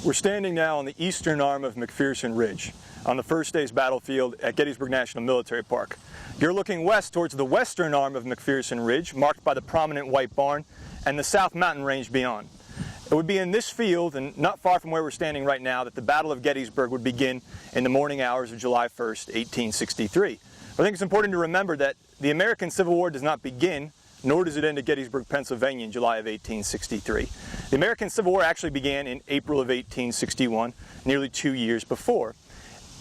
We're standing now on the eastern arm of McPherson Ridge, on the first day's battlefield at Gettysburg National Military Park. You're looking west towards the western arm of McPherson Ridge, marked by the prominent white barn, and the South Mountain Range beyond. It would be in this field, and not far from where we're standing right now, that the Battle of Gettysburg would begin in the morning hours of July 1st, 1863. I think it's important to remember that the American Civil War does not begin, nor does it end at Gettysburg, Pennsylvania in July of 1863. The American Civil War actually began in April of 1861, nearly 2 years before.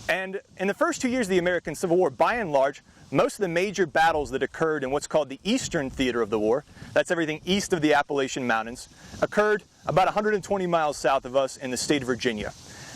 And in the first 2 years of the American Civil War, by and large, most of the major battles that occurred in what's called the Eastern Theater of the War, that's everything east of the Appalachian Mountains, occurred about 120 miles south of us in the state of Virginia.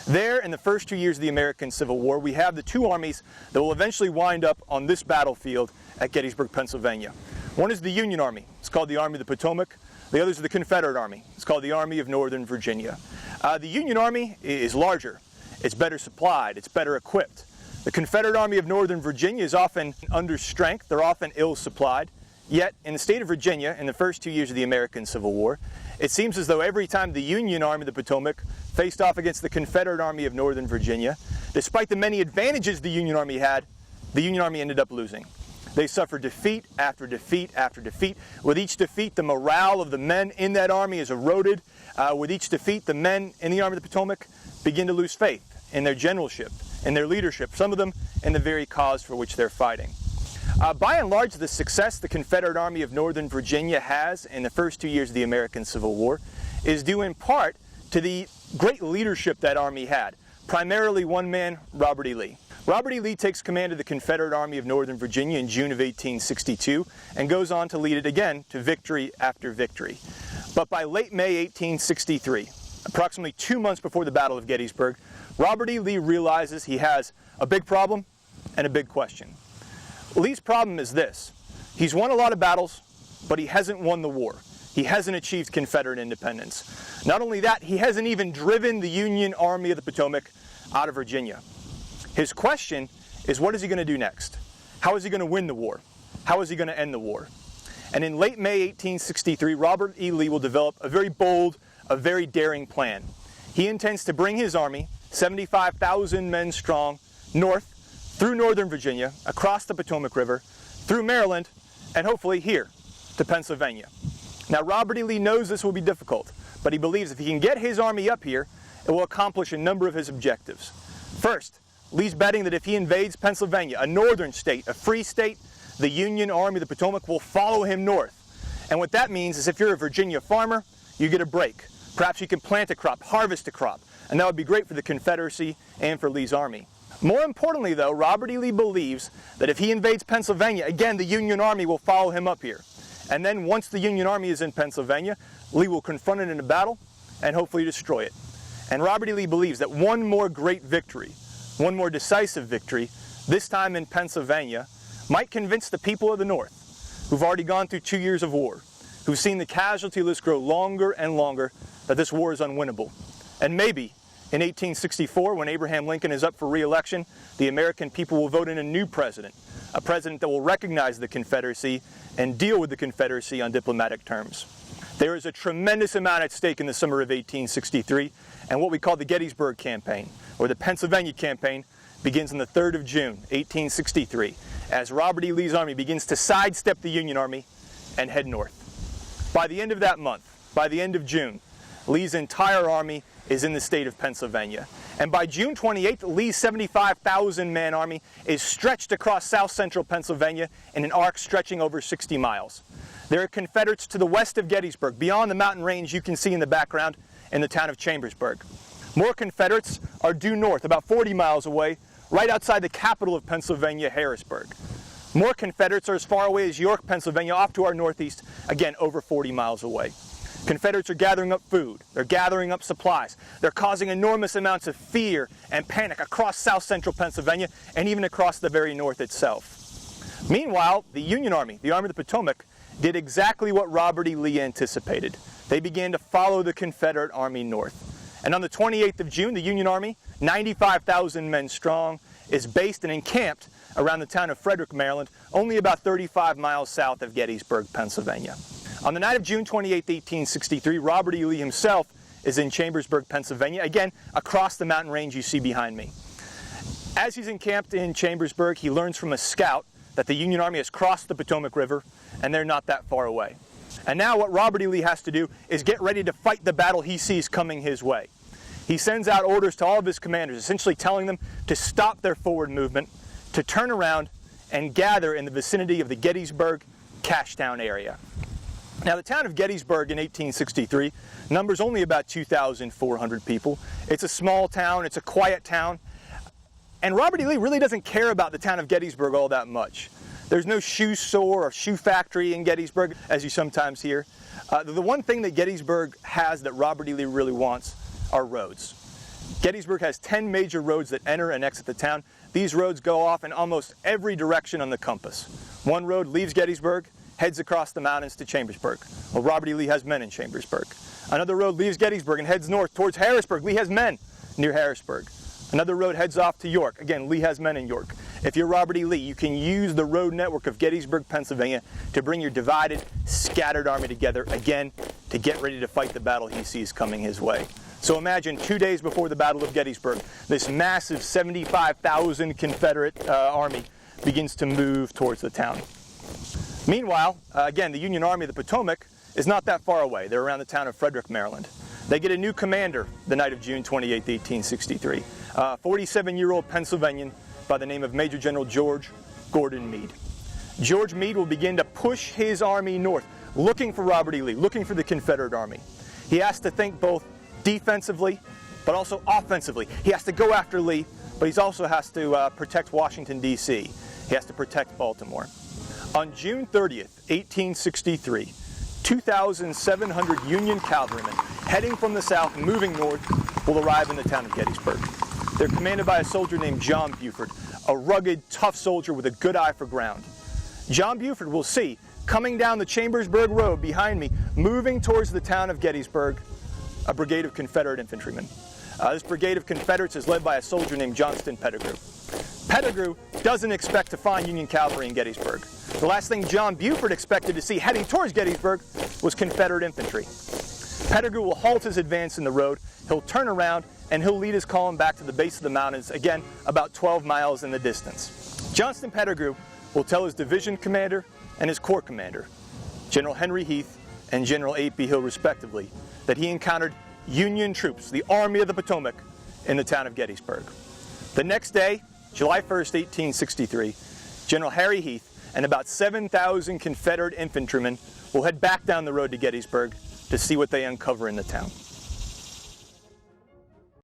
There, in the first 2 years of the American Civil War, we have the two armies that will eventually wind up on this battlefield at Gettysburg, Pennsylvania. One is the Union Army. It's called the Army of the Potomac. The other is the Confederate Army. It's called the Army of Northern Virginia. The Union Army is larger. It's better supplied. It's better equipped. The Confederate Army of Northern Virginia is often under strength. They're often ill supplied. Yet, in the state of Virginia, in the first 2 years of the American Civil War, it seems as though every time the Union Army of the Potomac faced off against the Confederate Army of Northern Virginia, despite the many advantages the Union Army had, the Union Army ended up losing. They suffered defeat after defeat after defeat. With each defeat, the morale of the men in that army is eroded. With each defeat, the men in the Army of the Potomac begin to lose faith in their generalship, in their leadership, some of them in the very cause for which they're fighting. By and large, the success the Confederate Army of Northern Virginia has in the first 2 years of the American Civil War is due in part to the great leadership that army had, primarily one man, Robert E. Lee. Robert E. Lee takes command of the Confederate Army of Northern Virginia in June of 1862 and goes on to lead it again to victory after victory. But by late May 1863, approximately 2 months before the Battle of Gettysburg, Robert E. Lee realizes he has a big problem and a big question. Lee's problem is this: he's won a lot of battles, but he hasn't won the war. He hasn't achieved Confederate independence. Not only that, he hasn't even driven the Union Army of the Potomac out of Virginia. His question is, what is he going to do next? How is he going to win the war? How is he going to end the war? And in late May 1863, Robert E. Lee will develop a very bold, a very daring plan. He intends to bring his army, 75,000 men strong, north, through northern Virginia, across the Potomac River, through Maryland, and hopefully here, to Pennsylvania. Now, Robert E. Lee knows this will be difficult, but he believes if he can get his army up here, it will accomplish a number of his objectives. First, Lee's betting that if he invades Pennsylvania, a northern state, a free state, the Union Army of the Potomac will follow him north. And what that means is if you're a Virginia farmer, you get a break. Perhaps you can plant a crop, harvest a crop, and that would be great for the Confederacy and for Lee's army. More importantly, though, Robert E. Lee believes that if he invades Pennsylvania, again, the Union Army will follow him up here. And then once the Union Army is in Pennsylvania, Lee will confront it in a battle and hopefully destroy it. And Robert E. Lee believes that one more great victory, one more decisive victory, this time in Pennsylvania, might convince the people of the North, who've already gone through 2 years of war, who've seen the casualty list grow longer and longer, that this war is unwinnable. And maybe in 1864, when Abraham Lincoln is up for re-election, the American people will vote in a new president, a president that will recognize the Confederacy and deal with the Confederacy on diplomatic terms. There is a tremendous amount at stake in the summer of 1863, and what we call the Gettysburg Campaign, or the Pennsylvania Campaign, begins on the 3rd of June, 1863, as Robert E. Lee's army begins to sidestep the Union Army and head north. By the end of that month, by the end of June, Lee's entire army is in the state of Pennsylvania. And by June 28th, Lee's 75,000-man army is stretched across south-central Pennsylvania in an arc stretching over 60 miles. There are Confederates to the west of Gettysburg, beyond the mountain range you can see in the background in the town of Chambersburg. More Confederates are due north, about 40 miles away, right outside the capital of Pennsylvania, Harrisburg. More Confederates are as far away as York, Pennsylvania, off to our northeast, again over 40 miles away. Confederates are gathering up food, they're gathering up supplies, they're causing enormous amounts of fear and panic across south-central Pennsylvania and even across the very north itself. Meanwhile, the Union Army, the Army of the Potomac, did exactly what Robert E. Lee anticipated. They began to follow the Confederate Army north. And on the 28th of June, the Union Army, 95,000 men strong, is based and encamped around the town of Frederick, Maryland, only about 35 miles south of Gettysburg, Pennsylvania. On the night of June 28, 1863, Robert E. Lee himself is in Chambersburg, Pennsylvania, again, across the mountain range you see behind me. As he's encamped in Chambersburg, he learns from a scout that the Union Army has crossed the Potomac River, and they're not that far away. And now what Robert E. Lee has to do is get ready to fight the battle he sees coming his way. He sends out orders to all of his commanders, essentially telling them to stop their forward movement, to turn around and gather in the vicinity of the Gettysburg, Cashtown area. Now, the town of Gettysburg in 1863 numbers only about 2,400 people. It's a small town, it's a quiet town, and Robert E. Lee really doesn't care about the town of Gettysburg all that much. There's no shoe store or shoe factory in Gettysburg, as you sometimes hear. The one thing that Gettysburg has that Robert E. Lee really wants are roads. Gettysburg has 10 major roads that enter and exit the town. These roads go off in almost every direction on the compass. One road leaves Gettysburg, heads across the mountains to Chambersburg. Well, Robert E. Lee has men in Chambersburg. Another road leaves Gettysburg and heads north towards Harrisburg. Lee has men near Harrisburg. Another road heads off to York. Again, Lee has men in York. If you're Robert E. Lee, you can use the road network of Gettysburg, Pennsylvania to bring your divided, scattered army together, again, to get ready to fight the battle he sees coming his way. So imagine 2 days before the Battle of Gettysburg, this massive 75,000 Confederate army begins to move towards the town. Meanwhile, again, the Union Army of the Potomac is not that far away. They're around the town of Frederick, Maryland. They get a new commander the night of June 28, 1863, a 47-year-old Pennsylvanian by the name of Major General George Gordon Meade. George Meade will begin to push his army north, looking for Robert E. Lee, looking for the Confederate army. He has to think both defensively, but also offensively. He has to go after Lee, but he also has to protect Washington, D.C. He has to protect Baltimore. On June 30th, 1863, 2,700 Union cavalrymen heading from the south, moving north, will arrive in the town of Gettysburg. They're commanded by a soldier named John Buford, a rugged, tough soldier with a good eye for ground. John Buford will see, coming down the Chambersburg Road behind me, moving towards the town of Gettysburg, a brigade of Confederate infantrymen. This brigade of Confederates is led by a soldier named Johnston Pettigrew. Pettigrew doesn't expect to find Union cavalry in Gettysburg. The last thing John Buford expected to see heading towards Gettysburg was Confederate infantry. Pettigrew will halt his advance in the road, he'll turn around, and he'll lead his column back to the base of the mountains, again, about 12 miles in the distance. Johnston Pettigrew will tell his division commander and his corps commander, General Henry Heath and General A.P. Hill respectively, that he encountered Union troops, the Army of the Potomac, in the town of Gettysburg. The next day, July 1st, 1863, General Harry Heath and about 7,000 Confederate infantrymen will head back down the road to Gettysburg to see what they uncover in the town.